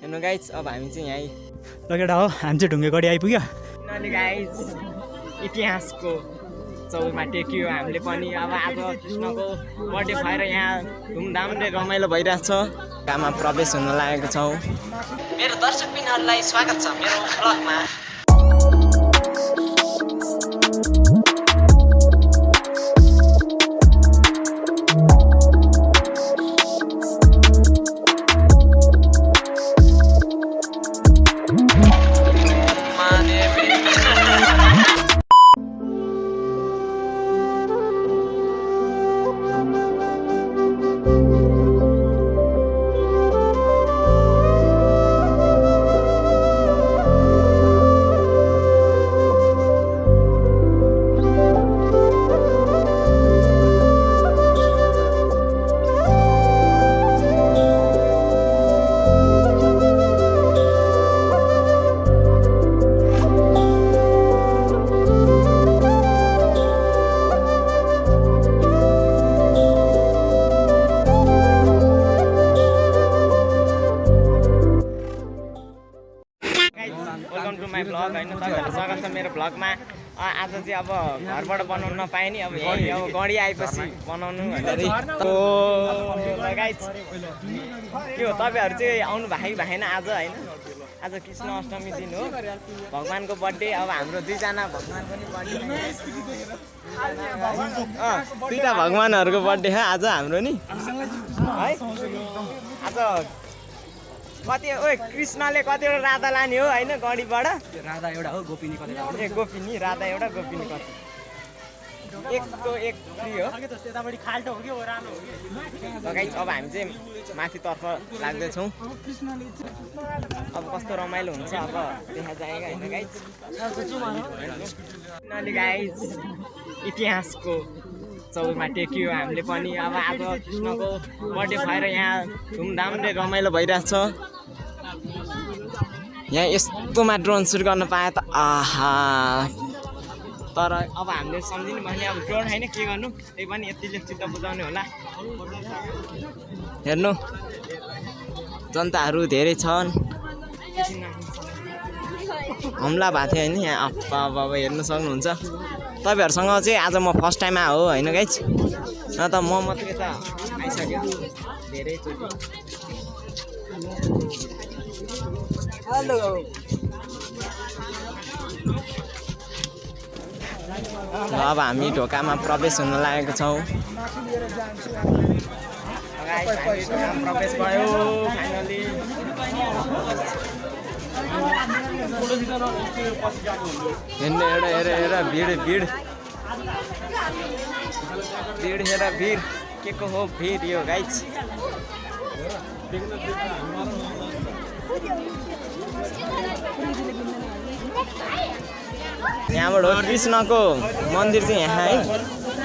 हेर्नु गाइज अब हामी चाहिँ यहीँ लगेडा हो हामी चाहिँ ढुङ्गेगढी आइपुग्यो किनभने गाइज इतिहासको चौरमा टेकियो हामीले पनि। अब आज कृष्णको बर्थडे भएर यहाँ धुमधामले रमाइलो भइरहेछ। काममा प्रवेश हुन लागेको छौँ। मेरो दर्शकबिनहरूलाई स्वागत छ मेरो ब्लगमा। ब्लग होइन तपाईँहरू स्वागत छ मेरो ब्लगमा। आज चाहिँ अब घरबाट बनाउनु नपाए नि अब यहीँ अब गडी आएपछि बनाउनु भन्दाखेरि गाइज के हो तपाईँहरू चाहिँ आउनु भएको भएन आज होइन। आज कृष्ण अष्टमी दिन हो, भगवान्को बर्थडे। अब हाम्रो दुईजना भगवान् पनि बर्थडे दुईवटा भगवान्हरूको बर्थडे हो आज हाम्रो नि है। आज कति ओ कृष्णले कतिवटा राधा लाने हो होइन गडीबाट? राधा एउटा हो, गोपिनी कति ए गोपिनी राधा एउटा गोपिनी कति एकको एक फ्री हो। गाइज अब हामी चाहिँ माथितर्फ लाग्दैछौँ। अब कस्तो रमाइलो हुन्छ अब देखा जाएगा होइन गाइज। कृष्णले गाइज इतिहासको चौरमा टेकियो हामीले पनि। अब आज कृष्णको बर्थडे भएर यहाँ धुमधामले रमाइलो भइरहेछ। यहाँ यस्तोमा ड्रोन सुट गर्न पाए त आहा। तर अब हामीले सम्झिनु भने अब ड्रोन होइन के गर्नु, त्यही पनि यतिले चित्त बुझाउने होला। हेर्नु जनताहरू धेरै छन्, हमला भएको थियो होइन यहाँ। अब हेर्नु सक्नुहुन्छ। तपाईँहरूसँग चाहिँ आज म फर्स्ट टाइम हो होइन गाइज, न त म मात्रै त आइसक्यो धेरैचोटि। हेलो अब हामी ढोकामा प्रवेश हुन लागेको छौँ। प्रवेश भयो फाइनली। हेर्नु एउटा हेर भिड भिड भिड हेर भिड के को हो भिड यो गाइज। यहाँबाट हो कृष्णको मन्दिर चाहिँ यहाँ है,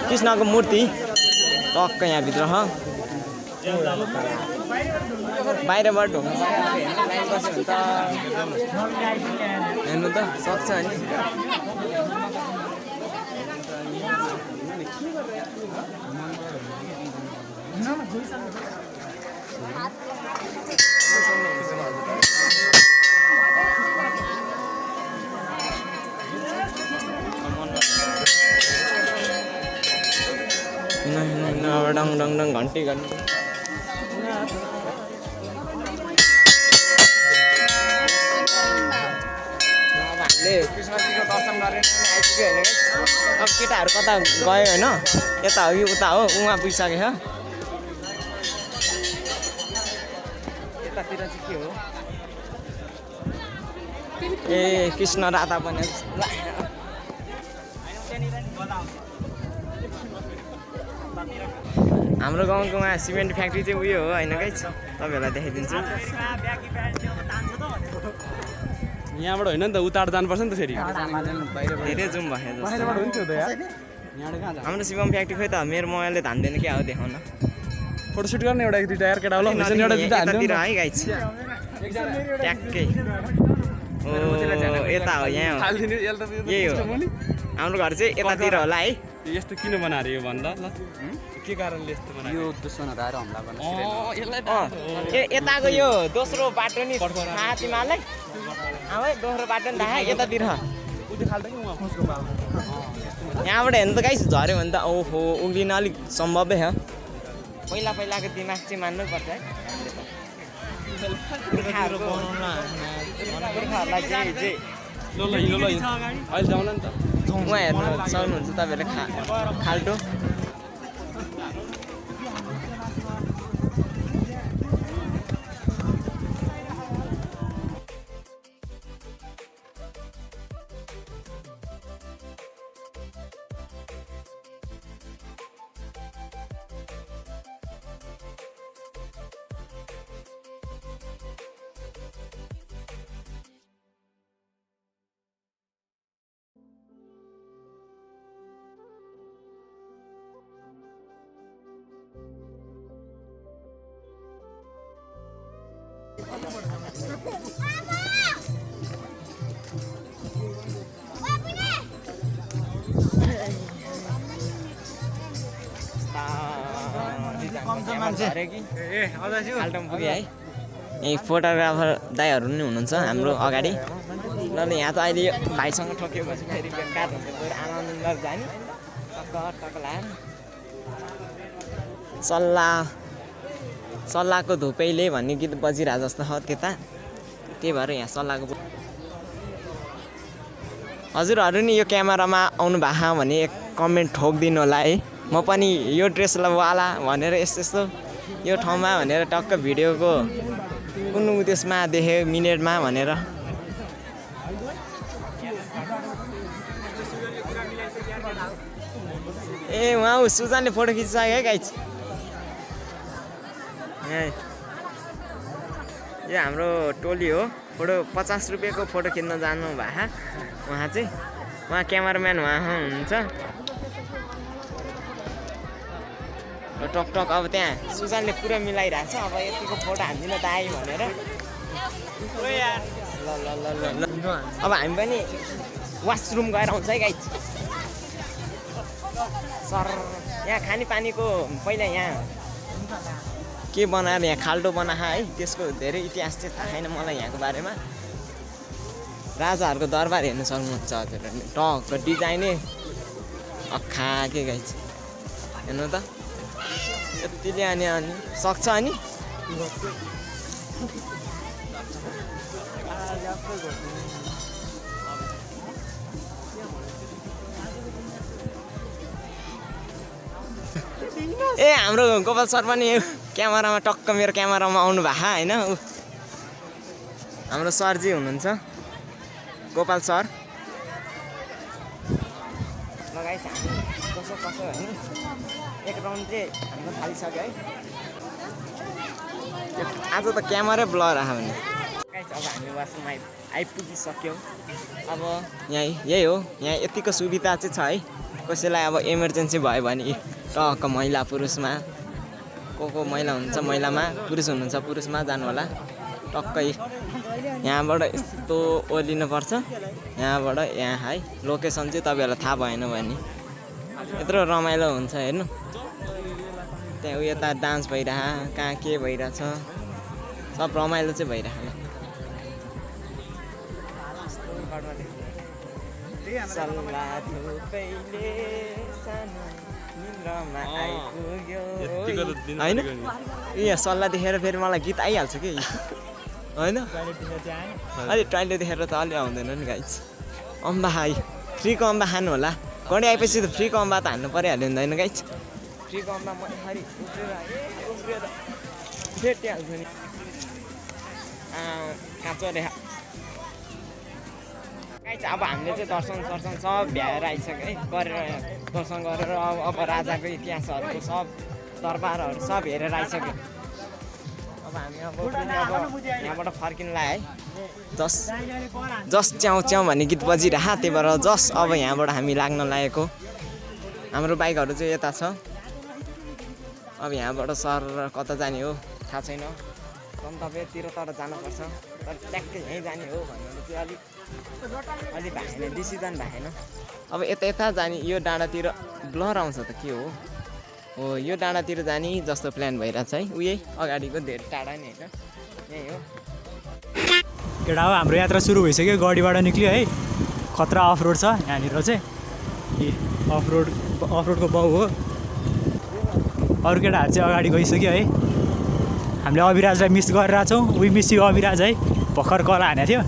कृष्णको मूर्ति टक्क यहाँभित्र हो। बाहिरबाट ढोक्नु हेर्नु त सक्छ नि। डङ डङ डङ घन्टी घन्टी कृष्णजीको दर्शन गरेर आइपुग्यो होइन। अब केटाहरू कता गयो होइन, यता हो कि उता हो, उहाँ पुगिसक्यो। यतातिर चाहिँ के हो ए कृष्ण राधा बने। हाम्रो गाउँको उहाँ सिमेन्ट फ्याक्ट्री चाहिँ उयो हो होइन गाइज, तपाईँहरूलाई देखाइदिन्छु। यहाँबाट होइन नि त, उताबाट जानुपर्छ नि त फेरि। धेरै जुम भयो हाम्रो शिवम फ्याक्ट्री। खोइ त मेरो मोबाइलले धान्दैन क्या हो, देखाउन फोटोसुट गर्ने एउटा दुईवटा यार केटा होला है गाइज। ट्याक्कै ओ यता हो, यहाँ हो, यही हो हाम्रो घर चाहिँ यतातिर होला है। यस्तो किन बनाएर यो भन्दा ल के कारणले यस्तो बनायो यो दुश्मनहरू आएर हमला गर्न यताको यो दोस्रो बाटो नि थाहा तिमीहरूलाई अब दोस्रो बाटो नि थाहा यतातिर यहाँबाट हेर्नु त गाइस झऱ्यो भने त ओहो उक्लिन अलिक सम्भवै हो पहिलाको दिमाग चाहिँ मान्नै पर्छ है पुर्खाहरूलाई चाहिँ ल अहिले जाउँला नि त उहाँ हेर्नु सक्नुहुन्छ तपाईँहरूले खाल्टो यही फोटोग्राफर दाइहरू नि हुनुहुन्छ हाम्रो अगाडि ल यहाँ त अहिले यो भाइसँग ठोकिएपछि फेरि बेकार हुन्छ बरु आनन्द जाने टक्क लाएर सल्लाहको धुपैले भन्ने गीत बजिरहेको जस्तो छ त्यता त्यही भएर यहाँ सल्लाहको हजुरहरू नि यो क्यामेरामा आउनु भएको भने एक कमेन्ट ठोकिदिनु होला है म पनि यो ड्रेसलाई वाला भनेर यस्तो यो ठाउँमा भनेर टक्क भिडियोको कुन त्यसमा देखेँ मिनेटमा भनेर ए उहाँ सुजनले फोटो खिचिसक्यो है गाइस यो हाम्रो टोली हो फोटो 50 रुपियाँको फोटो खिच्न जानु भएको उहाँ चाहिँ उहाँ क्यामेराम्यान उहाँ हुनुहुन्छ टक अब त्यहाँ सुजनले पुरा मिलाइरहेको छ अब यतिको फोटो हान्दिन दाइ भनेर ल अब हामी पनि वासरुम गएर आउँछ है गाइस सर यहाँ खानेपानीको पहिला यहाँ के बनाएर यहाँ खाल्टो बनाएको है त्यसको धेरै इतिहास चाहिँ थाहा छैन मलाई यहाँको बारेमा राजाहरूको दरबार हेर्नु सक्नुहुन्छ हजुरहरूले टक्क डिजाइनै अक्खा के गाइस हेर्नु त यतिले अनि सक्छ अनि ए हाम्रो गोपाल सर पनि क्यामेरामा टक्क मेरो क्यामेरामा आउनु भएको होइन हाम्रो सरजी हुनुहुन्छ गोपाल सर लगाइस हामी कसो होइन एक राउन्ड चाहिँ हाम्रो थालिसक्यो है आज त क्यामेरै ब्लर आयो भने अब हामी वासरुम आइपुगिसक्यौँ अब यही हो यहाँ यतिको सुविधा चाहिँ छ है कसैलाई अब इमर्जेन्सी भयो भने टक्क महिला पुरुषमा को महिला हुनुहुन्छ महिलामा पुरुष हुनुहुन्छ पुरुषमा जानु होला टक्कै यहाँबाट यस्तो ओर्लिनुपर्छ यहाँबाट यहाँ है लोकेसन चाहिँ तपाईँहरूलाई थाहा भएन भने यत्रो रमाइलो हुन्छ हेर्नु त्यहाँ उयो त डान्स भइरहेको कहाँ के भइरहेछ सब रमाइलो चाहिँ भइरहेको होइन यहाँ सल्लाह देखेर फेरि मलाई गीत आइहाल्छ कि होइन अलि टोइलेट देखेर त अलि आउँदैन नि गाइस अम्बा खाइ फ्रीको अम्बा खानु होला गडी आएपछि त फ्रीको अम्बा त हान्नु परिहाल्यो हुँदैन गाइस फ्रीको अम्बा म उफ्रेर फेटिहाल्छु नि काँचो रेखा गाइस अब हामीले चाहिँ दर्शन सब भ्याएर आइसक्यो है गरेर दर्शन गरेर अब राजाको इतिहासहरूको सब दरबारहरू सब हेरेर आइसक्यो अब हामी अब यहाँबाट फर्किनुलाई है जस च्याउ च्याउ भन्ने गीत बजिरह त्यही भएर जस अब यहाँबाट हामी लाग्न लागेको हाम्रो बाइकहरू चाहिँ यता छ अब यहाँबाट सर कता जाने हो थाहा छैन गन्तव्यतिर तर जानुपर्छ तर ट्याक्कै यहीँ जाने हो भनेर चाहिँ अलिक भएन, डिसिजन भएन। अब यता जाने, यो डाँडातिर ब्लर आउँछ त के हो हो यो डाँडातिर जाने जस्तो प्लान भइरहेछ है। उही अगाडिको धेरै टाढा नि होइन, यहीँ हो। केटा हो हाम्रो यात्रा सुरु भइसक्यो, गढीबाट निक्ल्यो है। खतरा अफ रोड छ यहाँनिर चाहिँ, अफरोडको बाउ हो। अरू केटाहरू चाहिँ अगाडि गइसक्यो है। हामीले अभिराजलाई मिस गरिरहेको छौँ। वी मिस यु अभिराज है, भर्खर कल हानेको थियो।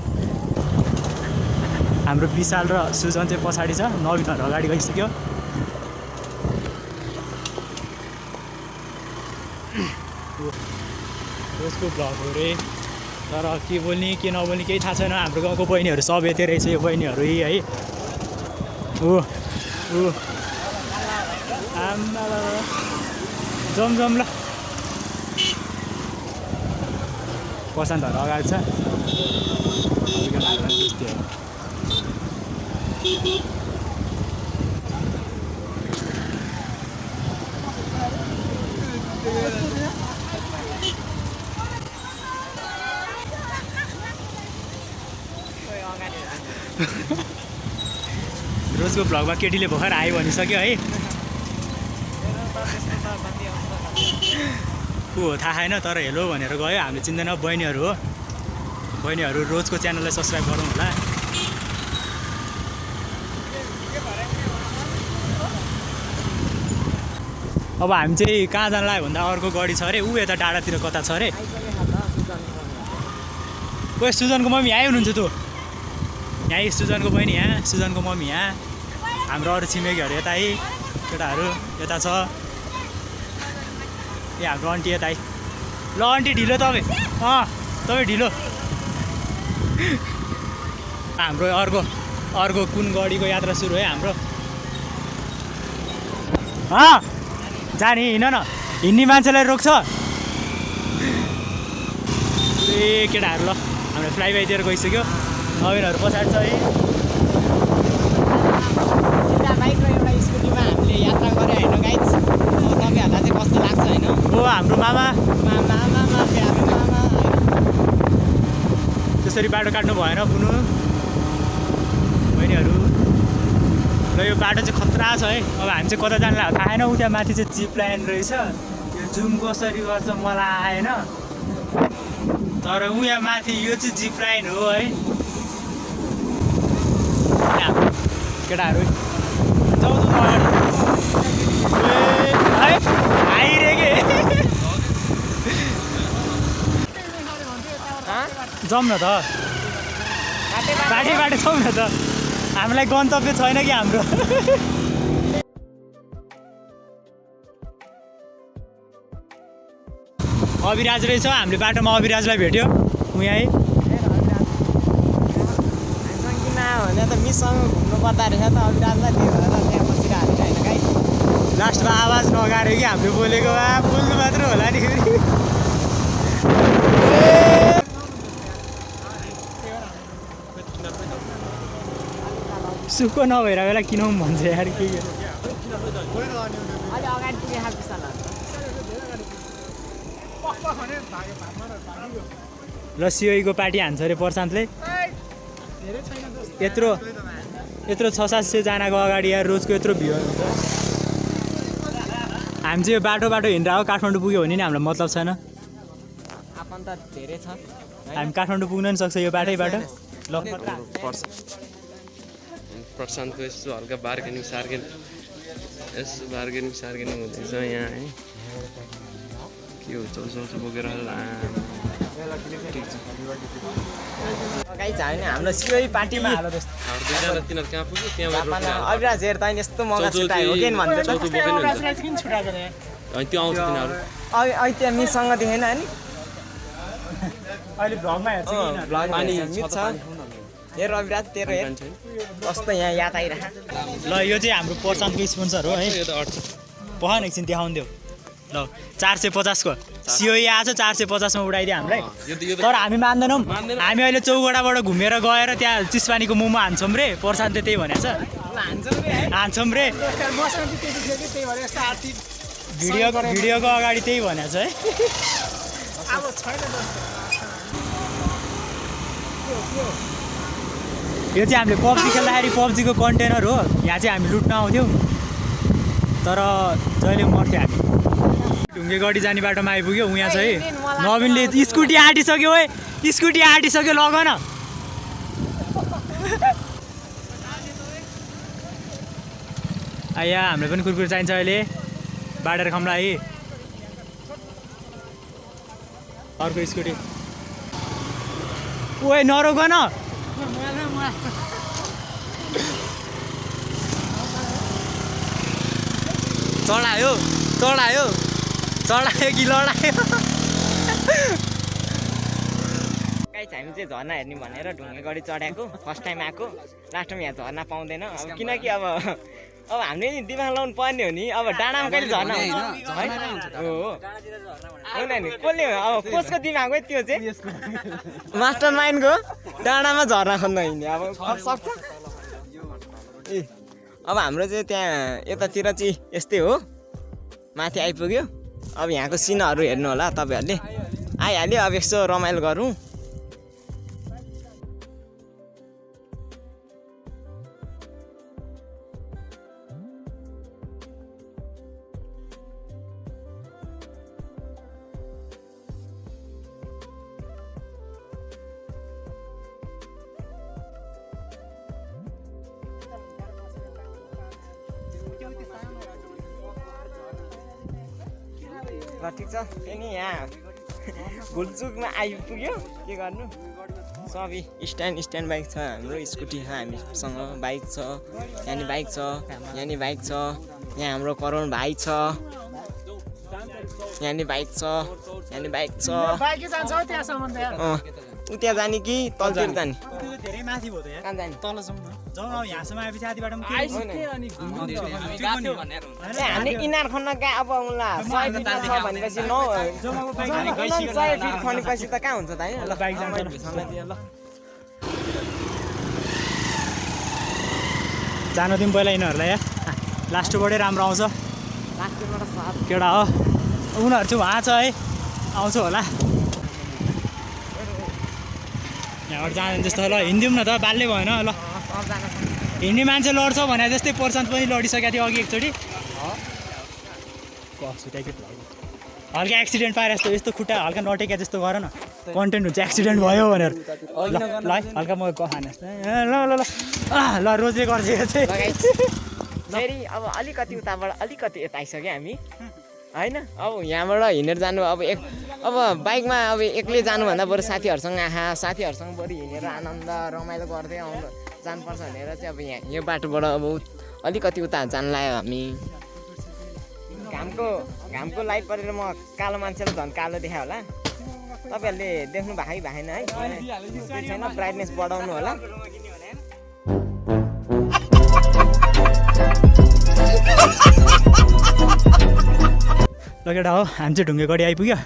हाम्रो विशाल र सुजन चाहिँ पछाडि छ, नवीनहरू अगाडि गइसक्यो। रोजको भ्लग हो रे, तर के बोल्ने के नबोल्ने केही थाहा छैन। हाम्रो गाउँको बहिनीहरू सब यतै रहेछ, यो बहिनीहरू है। आम्मा जम ल। प्रशान्तहरू अगाडि छ। रोजको भ्लगमा केटीले भर्खर आयो भनिसक्यो है। को हो थाहा छैन, तर हेलो भनेर गयो। हामीले चिन्दैन, बहिनीहरू हो। बहिनीहरू रोजको च्यानललाई सब्सक्राइब गरौँ होला। अब हामी चाहिँ कहाँ जान लाग्यो भन्दा अर्को गाडी छ अरे, ऊ यता डाँडातिर कता छ अरे। कोही सुजनको मम्मी आयो हुनुहुन्छ त यहीँ, सुजनको बहिनी यहाँ, सुजनको मम्मी यहाँ। हाम्रो अरू छिमेकीहरू यता है, केटाहरू यता छ। ए हाम्रो आन्टी यता है। ल आन्टी ढिलो तपाईँ, तपाईँ ढिलो। हाम्रो अर्को कुन गाडीको यात्रा सुरु है हाम्रो। जाने हिँड न, हिँड्ने मान्छेलाई रोक्छ। ए केटाहरू ल, हाम्रो फ्लाइबाईतिर गइसक्यो। नवीनहरू पछाडि छ है। एउटा बाइक र एउटा स्कुटीमा हामीले यात्रा गरे होइन गाइज। तपाईँहरूलाई चाहिँ कस्तो लाग्छ होइन? हो हाम्रो मामा त्यसरी बाटो काट्नु भएन पुग्नु बहिनीहरू। ल यो बाटो चाहिँ खतरा छ है। अब हामी चाहिँ कता जानु थाहा छैन। उता माथि चाहिँ जिप लाइन रहेछ, यो जुम कसरी गर्छ मलाई आएन, तर उहाँ माथि यो चाहिँ जिप लाइन हो है। केटाहरू जाउँ अगाडि आइरे के जाउँ न त, बाटै जाउँ न त। हामीलाई गन्तव्य छैन कि हाम्रो। अभिराज रहेछ, हामीले बाटोमा अभिराजलाई भेट्यो उहाँ है। भने त मिससँग घुम्नु पर्दा रहेछ त अभिराजलाई, त्यही भएर त्यहाँ बसिरहेको होइन गाई। लास्टमा आवाज नगार्यो कि हामीले बोलेको बोल्नु मात्र होला नि फेरि। सुक्को नभएर बेला किन भन्छ यार के अगाडि पुगे ल। सिओईको पार्टी हान्छ अरे प्रशान्तले। यत्रो 600-700 जनाको अगाडि यार रोजको यत्रो भिड हुन्छ। हामी चाहिँ यो बाटो हिँडेर हो, काठमाडौँ पुग्यो भने नि हामीलाई मतलब छैन। आफन्त धेरै छ, हामी काठमाडौँ पुग्न नि सक्छ यो बाटो। ल प्रशान्तको यस्तो हल्का बार्गेनिङ हुँदैछ यहाँ है। के हो चौचौ बोकेर गाइज होइन हाम्रो सिओई पार्टीमा तिनीहरू कहाँ पुग्यो त्यहाँबाट अभिराज हेर त यस्तो मगा छुट्टायो हो कि भन्दै त। त्यो आउँछ तिनीहरू अहिले त्यहाँ मिससँग देखेन नि अहिले भ्लगमा हेर्छ मिस छ। हेर अभिराज तेरो हेर कस्तो यहाँ याद आइरह। ल यो चाहिँ हाम्रो प्रशान्तको स्पोन्सर हो है। पहन एकछिन देखाउनु देऊ। ल 450 को सिओई आज 450 मा उडाइदियो हामीलाई, तर हामी मान्दैनौँ। हामी अहिले चौगडाबाट घुमेर गएर त्यहाँ चिसपानीको मोमो हान्छौँ रे। प्रशान्तले त्यही भनेको छ, हान्छौँ रे। भिडियोको अगाडि त्यही भनेको छ है। यो चाहिँ हामीले पब्जी खेल्दाखेरि पब्जीको कन्टेनर हो। यहाँ चाहिँ हामी लुट्न आउँथ्यौँ तर जहिले मर्थ्यो हामी। ढुङ्गे गढी जाने बाटोमा आइपुग्यो। उहाँ छ है नवीनले स्कुटी आँटिसक्यो है, स्कुटी आँटिसक्यो लग न। आइया हामीलाई पनि कुरकुर चाहिन्छ अहिले बाटेर खाउँला है। अर्को स्कुटी ओए नरोक न। चढायो चढायो चढायो कि लडायो। गाइस हामी चाहिँ झर्ना हेर्ने भनेर ढुङ्गे गढी चढाएको फर्स्ट टाइम आएको। लास्ट टाइम यहाँ झर्ना पाउँदैन अब किनकि अब हामीले नि दिमाग लाउनु पर्ने हो नि। अब डाँडामा कहिले झर्ना हुन्छ हो होइन नि कसले अब कसको दिमाग हो त्यो चाहिँ मास्टर माइन्डको डाँडामा झर्ना खोज्न हिँड्ने अब सक्छ। ए अब हाम्रो चाहिँ त्यहाँ यतातिर चाहिँ यस्तै हो। माथि आइपुग्यो। अब यहाँको सिनहरू हेर्नु होला तपाईँहरूले। आइहाल्यो अब यसो रमाइलो गरौँ। ल ठिक छ फेरि यहाँ भुलचुकमा आइपुग्यो के गर्नु। सबै स्ट्यान्ड बाइक छ। हाम्रो स्कुटी छ हामीसँग बाइक छ। यहाँ नि बाइक छ यहाँ नि बाइक छ। यहाँ हाम्रो करोड भाइ छ। यहाँ नि बाइक छ यहाँ नि बाइक छ। उ त्यहाँ जाने कि तलतिर जाने धेरै माथि भयो त यार। कहाँ जाने तलसम्म जाउँ न। यहाँसम्म आएपछि आदिबाट हामीले इनार खन्न कहाँ अब उला 100 फिट छ भनेपछि 100 फिट खनेपछि त कहाँ हुन्छ त हैन। ल बाइक जान्छ ल जानु दिउँ पहिला यिनीहरूलाई यार। लास्टबाटै राम्रो आउँछ केटा हो। उनीहरू चाहिँ उहाँ छ है आउँछ होला। यहाँबाट जाँदैन जस्तो ल हिँडिदिउँ न त बाल्नै भएन ल। हिँड्ने मान्छे लड्छ भने जस्तै प्रशान्त पनि लडिसकेको थियो अघि एकचोटि। हल्का एक्सिडेन्ट पाएर जस्तो यस्तो खुट्टा हल्का नटेका जस्तो गर न कन्टेन्ट हुन्छ एक्सिडेन्ट भयो भनेर। ल ल है हल्का म खाने ल ल ल ल रोजले गरिदिएको चाहिँ फेरि अब अलिकति उताबाट अलिकति यता आइसक्यो हामी होइन। अब यहाँबाट हिँडेर जानु अब बाइकमा अब एक्लै जानुभन्दा बरु साथीहरूसँग साथीहरूसँग बरु हिँडेर आनन्द रमाइलो गर्दै जानुपर्छ भनेर चाहिँ अब यहाँ यो बाटोबाट अब अलिकति उता जान लाग्यो हामी। घामको लाइट परेर म कालो मान्छेलाई झन् कालो देखायो होला। तपाईँहरूले देख्नु भएकै भएन है छैन ब्राइटनेस बढाउनु होला। ल केटा हो हामी चाहिँ ढुङ्गे गढी आइपुग्यो।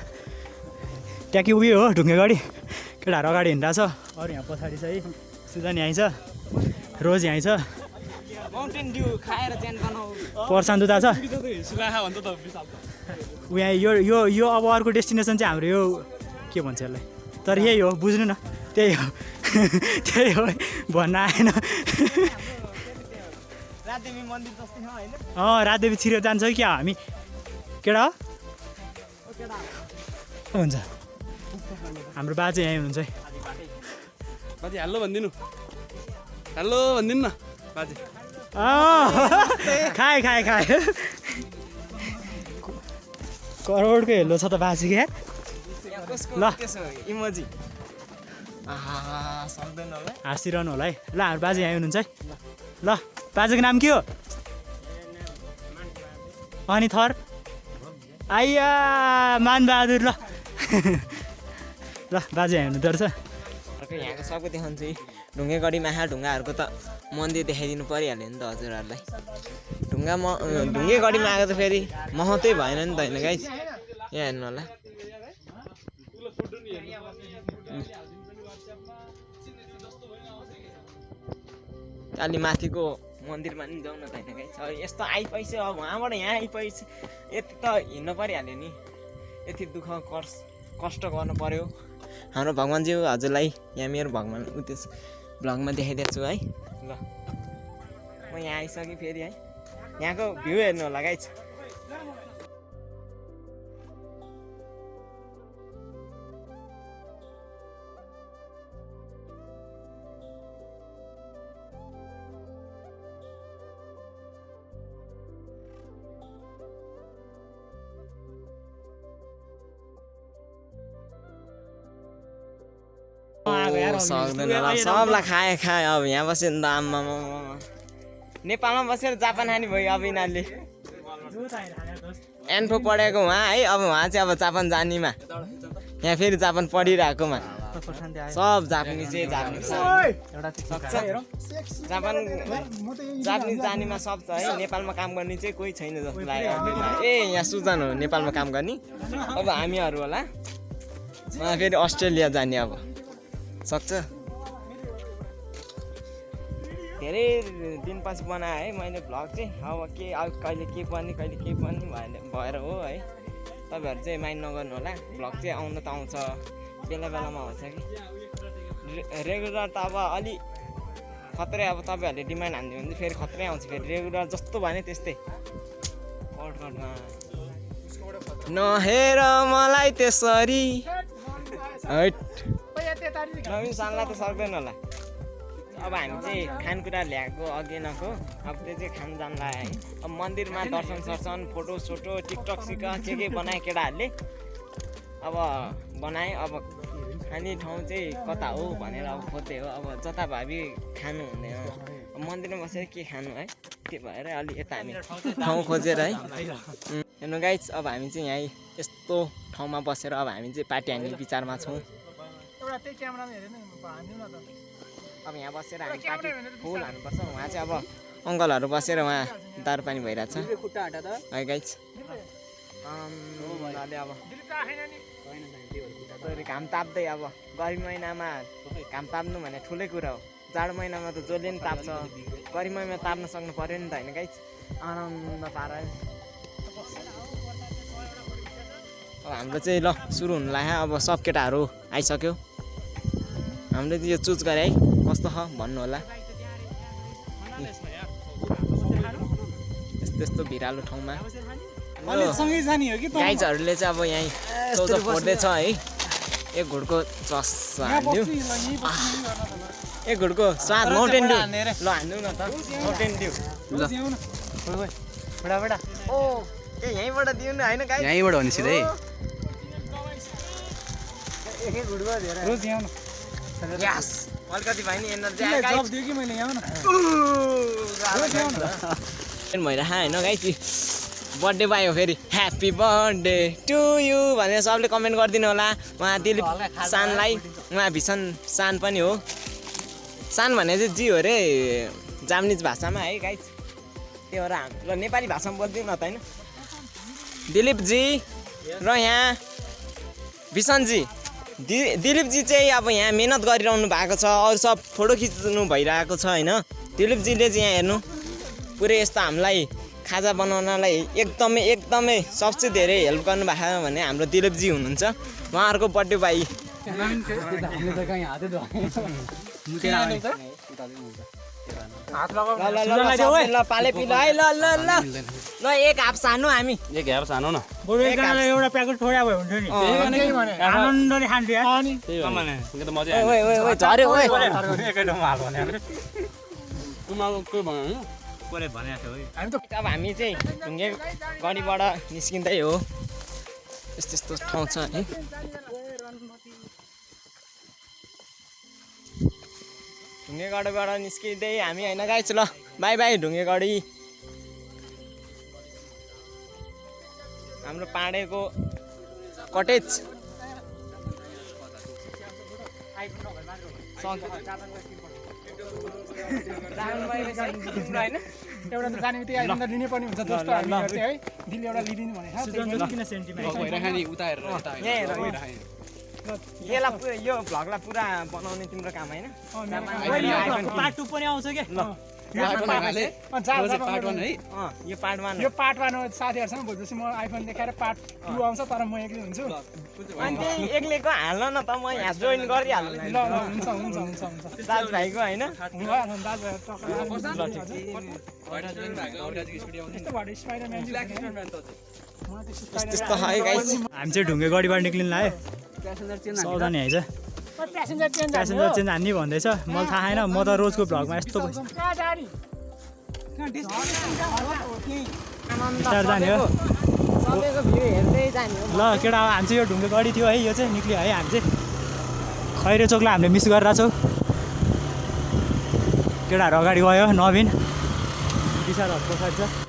ट्याकी उयो हो ढुङ्गे गढी। केटाहरू अगाडि हिँडिरहेको छ। अरू यहाँ पछाडि छ है सुजन यहीँ छ रोज यहीँ छ माउन्टेन ड्यू खाएर च्यान बनाऊ प्रशान्त उता छ। यहाँ यो अब अर्को डेस्टिनेसन चाहिँ हाम्रो यो के भन्छ यसलाई तर यही हो बुझ्नु न त्यही हो त्यही हो भन्न आएन। रातदेवी मन्दिर जस्तै हो हैन। रातदेवी छिरेर जान्छ कि हामी केटा हो हुन्छ। हाम्रो बाजे यहीँ हुनुहुन्छ है। बाजे हेलो भनिदिनु हेलो भनिदिनु न बाजे। खाए करोडको हेलो छ त बाजे क्या। ल इमोजी सक्दैन होला हाँसिरहनु होला है। ल हाम्रो बाजे यहीँ हुनुहुन्छ है। ल बाजेको नाम के हो अनि थर आइया मानबहादुर। ल ल बाजे यहाँ हुनुहुँदो रहेछ। यहाँको सबै देखाउँछु ढुङ्गे गढीमा ढुङ्गाहरूको त मन्दिर देखाइदिनु परिहाल्यो नि त हजुरहरूलाई। ढुङ्गे गढीमा आएको त फेरि महत्त्वै भएन नि त होइन गाइस। यहाँ हेर्नु होला अलि माथिको मन्दिरमा नि जाउँ न त होइन गाइस। यस्तो आइपुग्छ अब वहाँबाट यहाँ आइपुग्छ यति त हिँड्नु परिहाल्यो नि। यति दुःख कष्ट गर्नु पर्यो हाम्रो भगवान्ज्यू हजुरलाई यहाँ मेरो भगवान् उद्देश्य भ्लगमा देखाइदिएको छु है ल म यहाँ आइसकेँ फेरि है यहाँको भ्यू हेर्नु होला गाइस सक्दैन ल सबलाई खाए अब यहाँ बस्यो नि त आम्मा नेपालमा बसेर जापान खाने भयो अब यिनीहरूले एन्फो पढेको उहाँ है अब उहाँ चाहिँ अब जापान जानेमा यहाँ फेरि जापान पढिरहेकोमा सब जापानिज जापानिज जानेमा सब छ है नेपालमा काम गर्ने चाहिँ कोही छैन जस्तो लाग्यो ए यहाँ सुजन हो नेपालमा काम गर्ने अब हामीहरू होला उहाँ फेरि अस्ट्रेलिया जाने अब सक्छ धेरै दिनपछि बनाएँ है मैले भ्लग चाहिँ अब कहिले के पनि भएर हो है तपाईँहरू चाहिँ माइन्ड नगर्नु होला भ्लग चाहिँ आउनु त आउँछ बेला बेलामा हुन्छ कि रेगुलर त अब अलि खत्रै अब तपाईँहरूले डिमान्ड हानिदियो भने चाहिँ फेरि खत्रै आउँछ फेरि रेगुलर जस्तो भने त्यस्तै कटमा नहेर मलाई त्यसरी नवीन सानलाई त सक्दैन होला अब हामी चाहिँ खानेकुरा ल्याएको अघि नको अब त्यो चाहिँ खान जान्ला है अब मन्दिरमा दर्शन सर्शन फोटो सोटो टिकटक सिक के बनाए केटाहरूले अब बनाए अब खाने ठाउँ चाहिँ कता हो भनेर अब खोज्दै हो अब जता भावी खानु हुँदैन मन्दिरमा बसेर के खानु है त्यो भएर अलि यता हामी ठाउँ खोजेर है हेर्नु गाइस अब हामी चाहिँ यहीँ यस्तो ठाउँमा बसेर अब हामी चाहिँ पार्टी हान्ने विचारमा छौँ अब यहाँ बसेर हामी पार्टी फुल हान्नुपर्छ उहाँ चाहिँ अब अङ्कलहरू बसेर उहाँ दारू पानी भइरहेछ है गाइस अब घाम ताप्दै अब गर्मी महिनामा घाम ताप्नु भने ठुलै कुरा हो जाडो महिनामा त जसले पनि ताप्छ गर्मी महिनामा ताप्न सक्नु पर्यो नि त होइन गाइस आनन्द पारा अब हाम्रो चाहिँ ल सुरु हुनु लाग्यो अब सब केटाहरू आइसक्यो हामीले यो चुज गरे है कस्तो छ भन्नु होला यस्तो भिरालो ठाउँमा गाइजहरूले चाहिँ अब यहीँ चौचो फोड्दैछ है एक घुटको चस हान्दियो एक घुटको स्वाद माउन्टेन ड्यू ल हान्दिउँ न त माउन्टेन ड्यू ल ओ ए यहीँबाट दिउँ न होइन गाइस यहीँबाट हो नि सिधै एकै घुटको धेरै रोज यहाँ न यस अलिकति भयो नि एनर्जी आयो गाइस दियो कि मैले यहाँ न भइरहेको होइन गाइस बर्थडे भयो फेरि ह्याप्पी बर्थडे टु यु भनेर सबले कमेन्ट गरिदिनु होला उहाँ दिलीप सानलाई उहाँ भीषण सान पनि हो सान भने चाहिँ जी हो अरे जापानिज भाषामा है गाइस त्यो भएर हाम्रो नेपाली भाषामा बोल्दिउँ न त होइन दिलीपजी र यहाँ भीषणजी दिलीपजी चाहिँ अब यहाँ मेहनत गरिरहनु भएको छ अरू सब फोटो खिच्नु भइरहेको छ होइन दिलीपजीले चाहिँ यहाँ हेर्नु पुरै यस्तो हामीलाई खाजा बनाउनलाई एकदमै सबसे धेरै हेल्प गर्नुभएको छ भने हाम्रो दिलीपजी हुनुहुन्छ उहाँहरूको बर्थडे भाइ ल पाले पिलो है ल एक हाफ सानो हामी एक हाफ सानो न एउटा प्याकेट छोडा भयो हुन्थ्यो नि आनन्दले खान्थ्यो अब हामी चाहिँ ढुङ्गे गढीबाट निस्किँदै हो यस्तो ठाउँ छ है ढुङ्गे गढीबाट निस्किँदै हामी होइन गाइस ल बाई बाई ढुङ्गे गढी हाम्रो पाँडेको कटेज एउटा त जाने बित्तिकै आइरहँदा लिनै पर्ने हुन्छ जस्तो हामी गर्छ है दिल एउटा लिदिनु भने यो भ्लगलाई पुरा बनाउने तिम्रो काम होइन पार्ट 2 पनि आउँछ के ल यो पार्ट 1 यो पार्ट 1 हो साथीहरुसँग भोलिपछि म आइफोन देखाएर पार्ट 2 आउँछ तर म एक्लै हुन्छु अनि त्यही एक्लैको हाल्न न त म यहाँ जोइन गरिहाल्नु ल हुन्छ दाजुभाइको होइन त्यस्तो है गाइस हामी चाहिँ ढुङ्गे गढीबाट निक्लिनु लाग्यो सावधानी है चाहिँ प्यासेन्जर चेन्ज प्यासेन्जर चेन्ज हान्ने भन्दैछ मलाई थाहा छैन म त रोजको भ्लगमा यस्तो बिस्तार जाने हो सबैको भ्यू हेर्दै जाने हो ल केटा हामी चाहिँ यो ढुङ्गे गढी थियो है यो चाहिँ निक्ल्यो है हामी चाहिँ खैरे चोकलाई हामीले मिस गरेर छौँ केटाहरू अगाडि गयो नवीन विशालहरू पछाडि छ